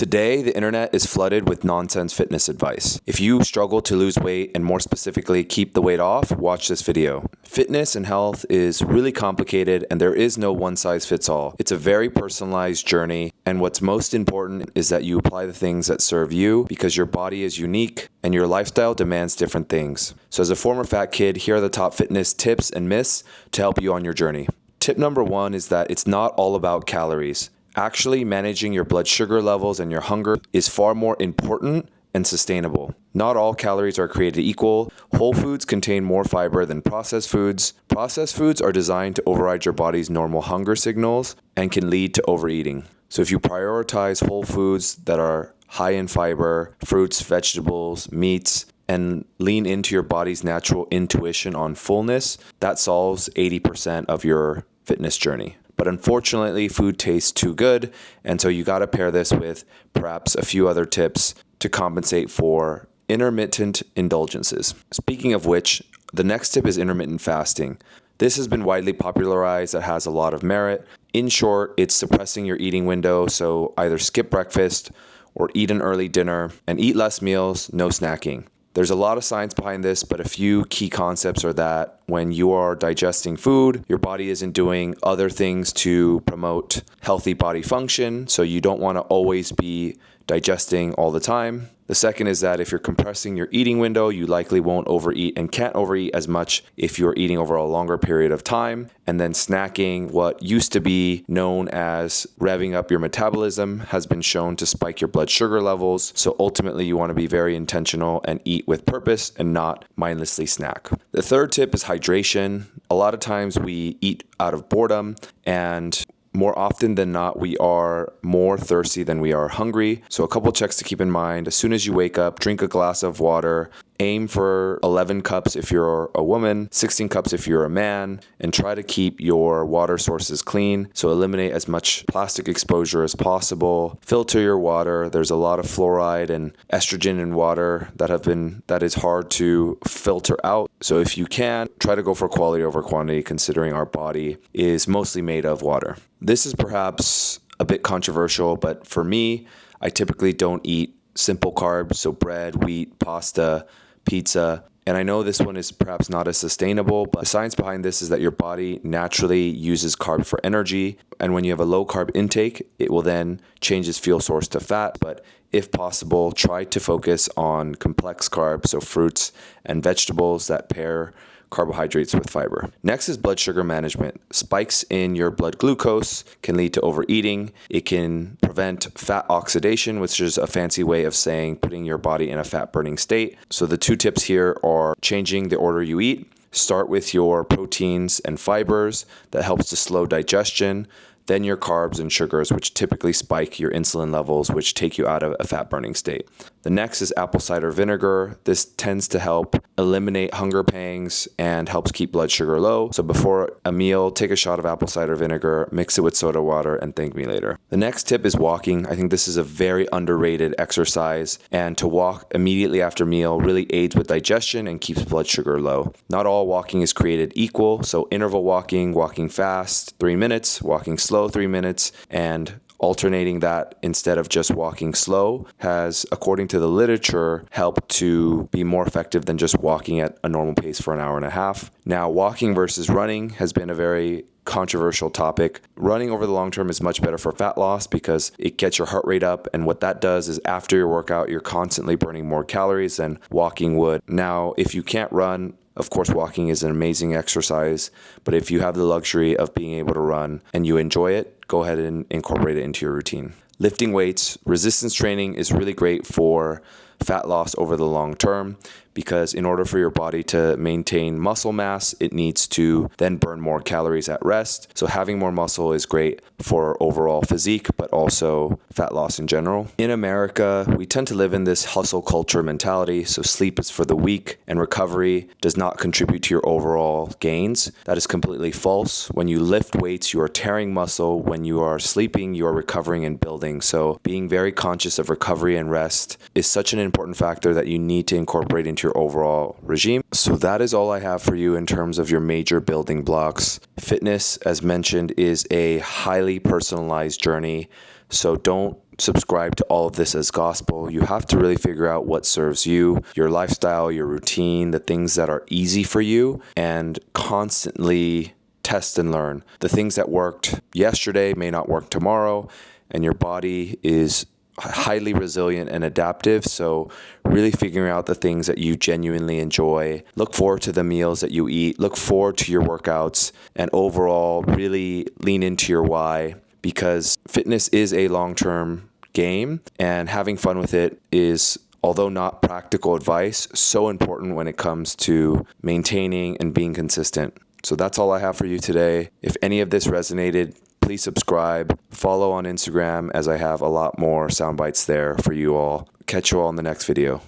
Today, the internet is flooded with nonsense fitness advice. If you struggle to lose weight and more specifically keep the weight off, watch this video. Fitness and health is really complicated and there is no one size fits all. It's a very personalized journey, and what's most important is that you apply the things that serve you because your body is unique and your lifestyle demands different things. So as a former fat kid, here are the top fitness tips and myths to help you on your journey. Tip number 1 is that it's not all about calories. Actually, managing your blood sugar levels and your hunger is far more important and sustainable. Not all calories are created equal. Whole foods contain more fiber than processed foods. Processed foods are designed to override your body's normal hunger signals and can lead to overeating. So if you prioritize whole foods that are high in fiber, fruits, vegetables, meats, and lean into your body's natural intuition on fullness, that solves 80% of your fitness journey. But unfortunately, food tastes too good, and so you got to pair this with perhaps a few other tips to compensate for intermittent indulgences. Speaking of which, the next tip is intermittent fasting. This has been widely popularized. It has a lot of merit. In short, it's suppressing your eating window, so either skip breakfast or eat an early dinner and eat less meals, no snacking. There's a lot of science behind this, but a few key concepts are that when you are digesting food, your body isn't doing other things to promote healthy body function, so you don't want to always be digesting all the time. The second is that if you're compressing your eating window, you likely won't overeat and can't overeat as much if you're eating over a longer period of time. And then snacking, what used to be known as revving up your metabolism, has been shown to spike your blood sugar levels. So ultimately, you want to be very intentional and eat with purpose and not mindlessly snack. The third tip is hydration. A lot of times we eat out of boredom, and more often than not, we are more thirsty than we are hungry. So a couple checks to keep in mind. As soon as you wake up, drink a glass of water. Aim for 11 cups if you're a woman, 16 cups if you're a man, and try to keep your water sources clean. So eliminate as much plastic exposure as possible. Filter your water. There's a lot of fluoride and estrogen in water that is hard to filter out. So if you can, try to go for quality over quantity, considering our body is mostly made of water. This is perhaps a bit controversial, but for me, I typically don't eat simple carbs, so bread, wheat, pasta, pizza. And I know this one is perhaps not as sustainable, but the science behind this is that your body naturally uses carbs for energy. And when you have a low carb intake, it will then change its fuel source to fat. But if possible, try to focus on complex carbs, so fruits and vegetables that pair carbohydrates with fiber. Next is blood sugar management. Spikes in your blood glucose can lead to overeating. It can prevent fat oxidation, which is a fancy way of saying putting your body in a fat burning state. So the two tips here are changing the order you eat. Start with your proteins and fibers. That helps to slow digestion. Then your carbs and sugars, which typically spike your insulin levels, which take you out of a fat burning state. The next is apple cider vinegar. This tends to help eliminate hunger pangs and helps keep blood sugar low. So before a meal, take a shot of apple cider vinegar, mix it with soda water, and thank me later. The next tip is walking. I think this is a very underrated exercise, and to walk immediately after meal really aids with digestion and keeps blood sugar low. Not all walking is created equal, so interval walking, walking fast, 3 minutes, walking slow, 3 minutes, and alternating that instead of just walking slow has, according to the literature, helped to be more effective than just walking at a normal pace for an hour and a half. Now, walking versus running has been a very controversial topic. Running over the long term is much better for fat loss because it gets your heart rate up, and what that does is after your workout, you're constantly burning more calories than walking would. Now, if you can't run, of course, walking is an amazing exercise, but if you have the luxury of being able to run and you enjoy it, go ahead and incorporate it into your routine. Lifting weights, resistance training is really great for fat loss over the long term because in order for your body to maintain muscle mass, it needs to then burn more calories at rest. So having more muscle is great for overall physique, but also fat loss in general. In America, we tend to live in this hustle culture mentality, so sleep is for the weak and recovery does not contribute to your overall gains. That is completely false. When you lift weights, you are tearing muscle. When you are sleeping, you are recovering and building. So being very conscious of recovery and rest is such an important factor that you need to incorporate into your overall regime. So that is all I have for you in terms of your major building blocks. Fitness, as mentioned, is a highly personalized journey. So don't subscribe to all of this as gospel. You have to really figure out what serves you, your lifestyle, your routine, the things that are easy for you, and constantly test and learn. The things that worked yesterday may not work tomorrow, and your body is highly resilient and adaptive. So really figuring out the things that you genuinely enjoy. Look forward to the meals that you eat. Look forward to your workouts, and overall really lean into your why, because fitness is a long-term game, and having fun with it is, although not practical advice, so important when it comes to maintaining and being consistent. So that's all I have for you today. If any of this resonated, please subscribe, follow on Instagram, as I have a lot more sound bites there for you all. Catch you all in the next video.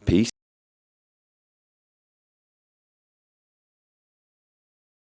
Peace.